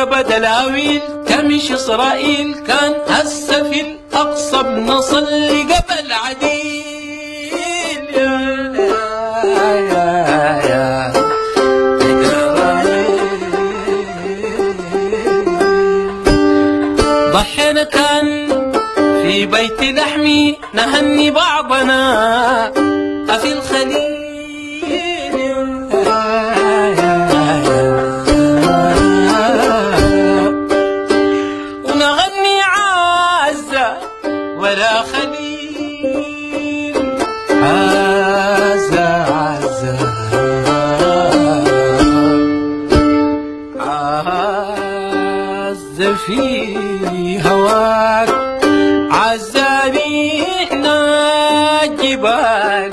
العقبة دلاويل تمشي إسرائيل كان هسه في الأقصى بنصلي قبل عديل يا ضحينا كان في بيت لحمي نهني بعضنا أفي الخليل ونغني عزة ولا خليل عزة عزة عزة في هواك عزاني احنا الجبال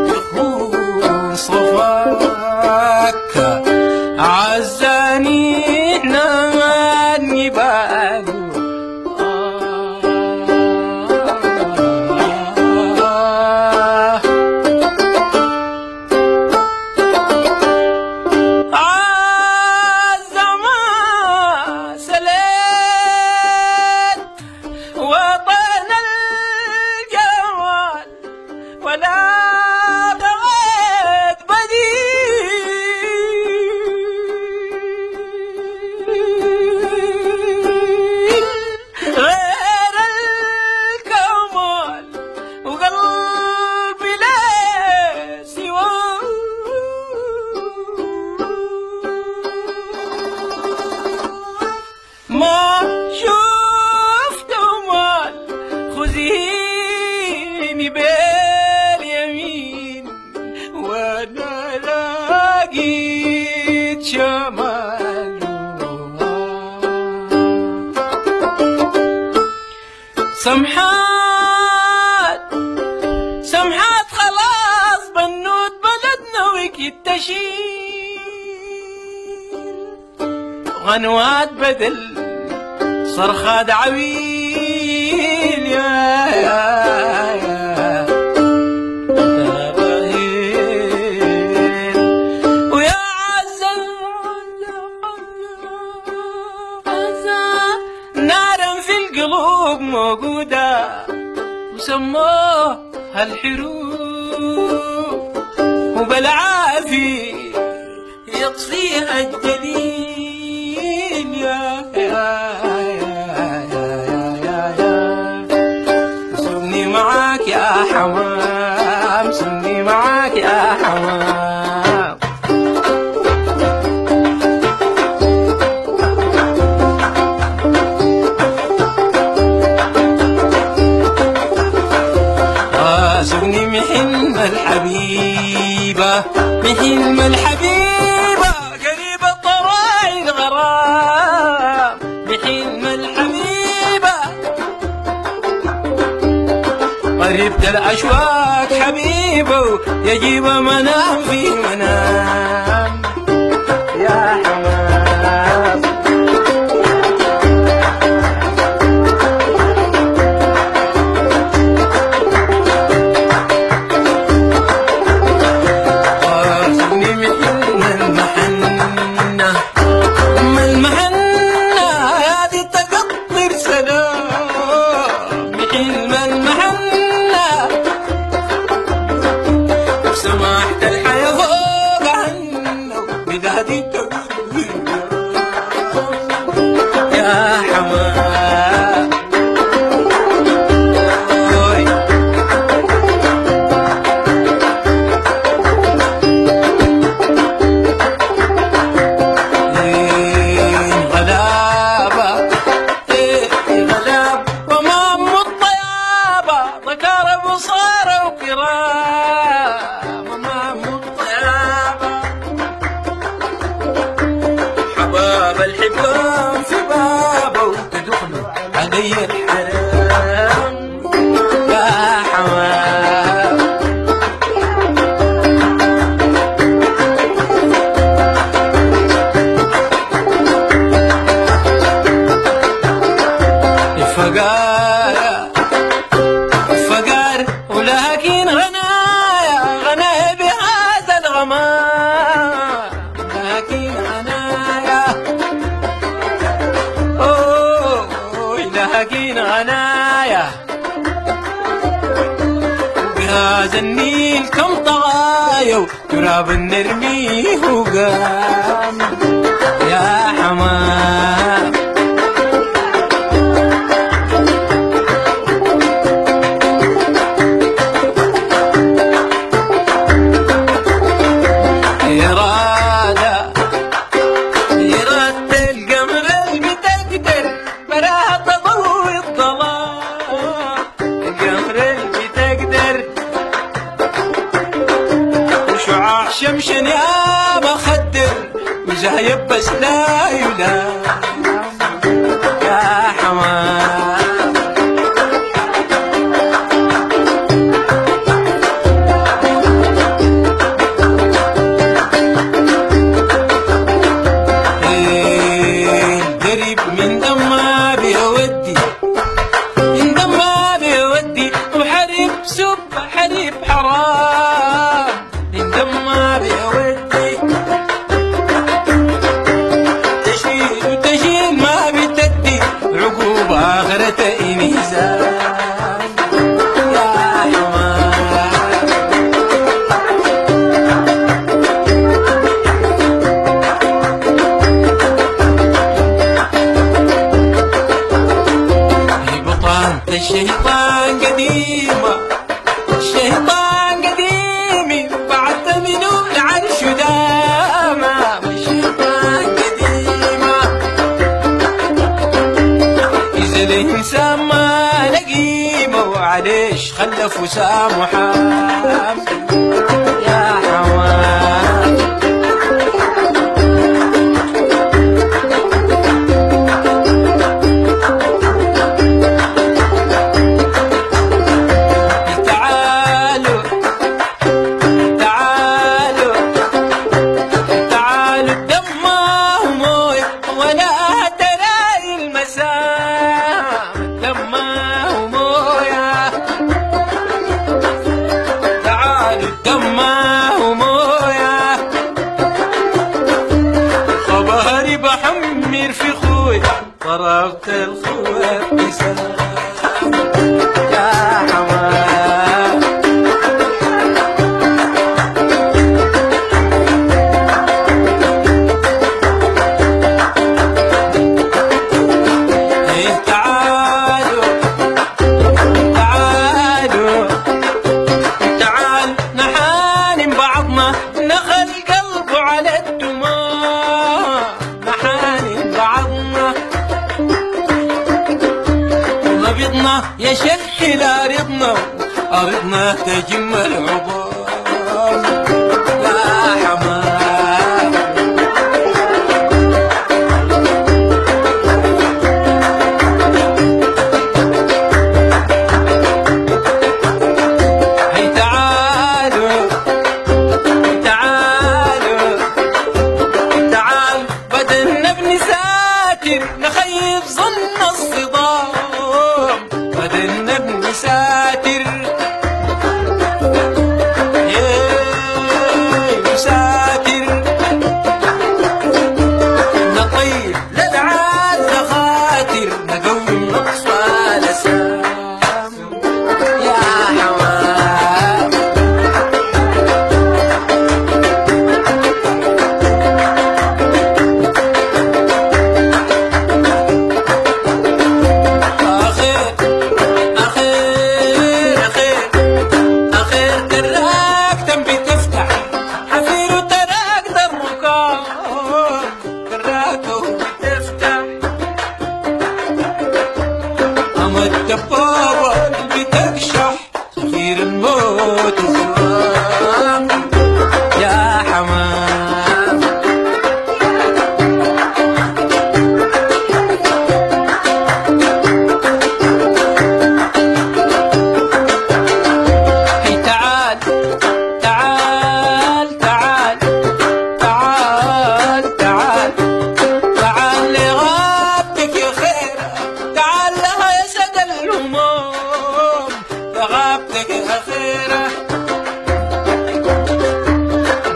يخون صفاك عزاني احنا الجبال ولا بغيت بديل غير الكمال وقلبي لا سواه ما شفت مال خذيني باليمين وانا لقيت شمال سمحات سمحات خلاص بنوت بلدنا وكيد تشيل غنوات بدل صرخات عويل يا ويا عزة نارا في القلوب موجودة وسموها الحروب وبالعافية يطفيها الجليل يا سمني معاك يا حمام سمني معاك يا حمام سمني محن الحبيبة محن الحبيبة قريبة طراي الغرام محن الحبيبة قريبة الأشواق حبيبة يجيب منام في منام يا حمام سمحت الحياة فوق عنه بذهدي يا حمام غلابة غلاب ومام الطيابة ذكر بصارة وكرام الحبان في بابه وتدخلوا علي الحرام يا حمام فقار ولكن غنايا بهذا الغمام لكن هذا النيل كم طغايا تراب نرميه وقام يا حمام. إرادة القمر اللي بتقدر براها تضوي الظلام، القمر اللي بتقدر وشعاع شمس يا مخدر وزايب بس لا يلام يا حمام. قريب من دمها بيودي، من دمها بيودي وحريب سب حريب حرام، من دمها بيودي تشيل وتشيل ما بتدي عقوبة آخرتها ميزان يا حمام. الشيطان قديمة، الشيطان قديمي بعد منه العرش داما، الشيطان قديمة إذا الإنسان ما لقيمة وعليش خلف وسام وحام يا حوام. بحمر في خوي ضربت الخوات بسلام يا حمام. إيه تعالوا تعالوا تعال نحانم بعضنا نخل قلبه على الدماء، نحانم بعضنا ونبضنا يا شك لا رضنا أرضنا تجم العظام يا حمام. هي تعالوا تعالوا تعال بدلنا ابن ساتر نخيف ظن الصدام، بدلنا ابن ساتر يا ساتر نطير للعاد خاطر نقوم الأطفال سام يا حمام. الدبابة بتكشح صغير الموت وخام يا حمام. هي تعال تعال تعال تعال تعال تعال لغابتك يا خير، تعال لها يا سد الهموم لغابتك يا خيرة،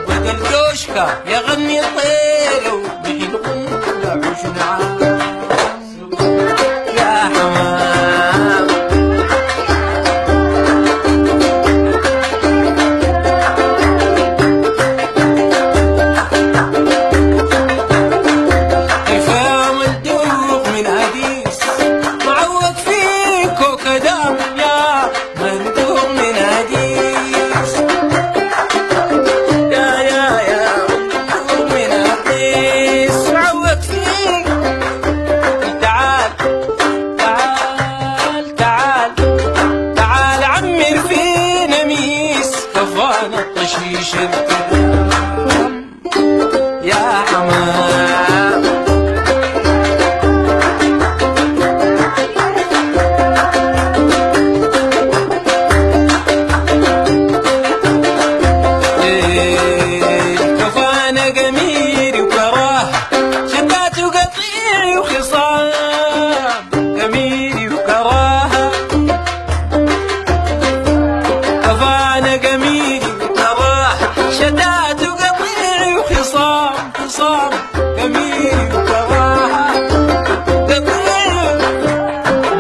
بدل جوشكا يغني الطير وبحلقهم لعوش نعام يا حمام. حشيش الكلام يا حمام. كفانا جميري وكراه شتات وقطيعي وخصام جميلي وكراها كفانا جميلي وكراها شتات وقطيعي وخصام خصام جميلي وكراها قطيعي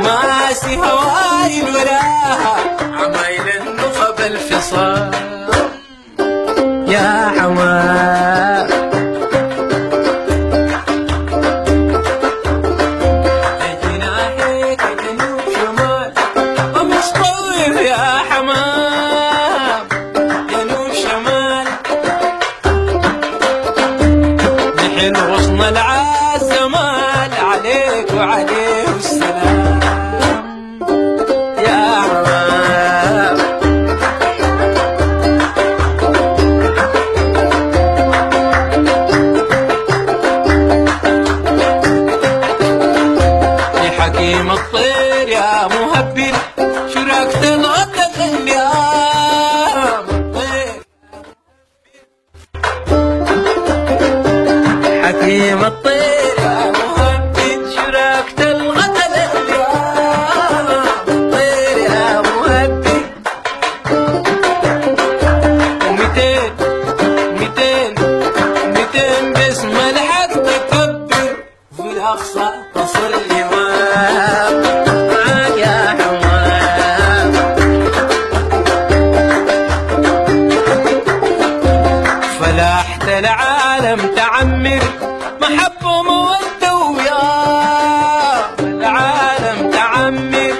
ماسي هواي وراها عمايل النخب الفصام يا حمام. جناحيك جنوب شمال ومش طويل يا حمام جنوب شمال نحن غصن العزمال عليك وعليه السلام يا حمام. حكيم الطير يا مهبل شراكة الغدة اليوم الطير حكيم الطير يا مهبل شراكة الغدة اليوم الطير يا مهبل وميتين ميتين ميتين باسم الحق تكبر في الأقصى تصل معاك يا حمام. فلاحة العالم تعمر محبة ومودة ويا العالم تعمر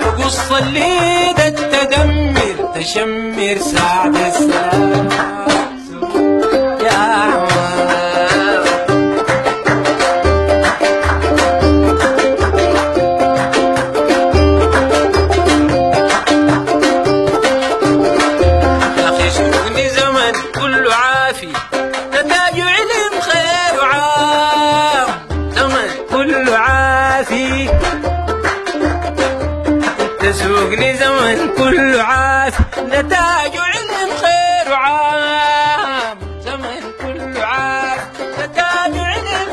وقصة الليدة تدمر تشمر سعد السلام يا حمام. كله عافي نتاج علم خير وعام زمن كله عافي تسوقني زمن كله عافي نتاج علم خير وعام زمن كله عافي نتاج علم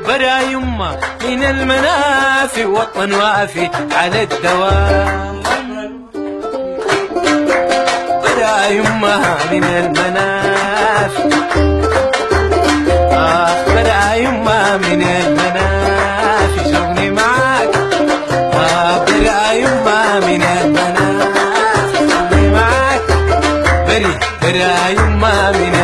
برا يمه من المنافي وطن وافي على الدوام يمها من المنافي بدا يمها من المنافي شغلي معاك بدا يمها من المنافي شغلي معاك بدا يمها من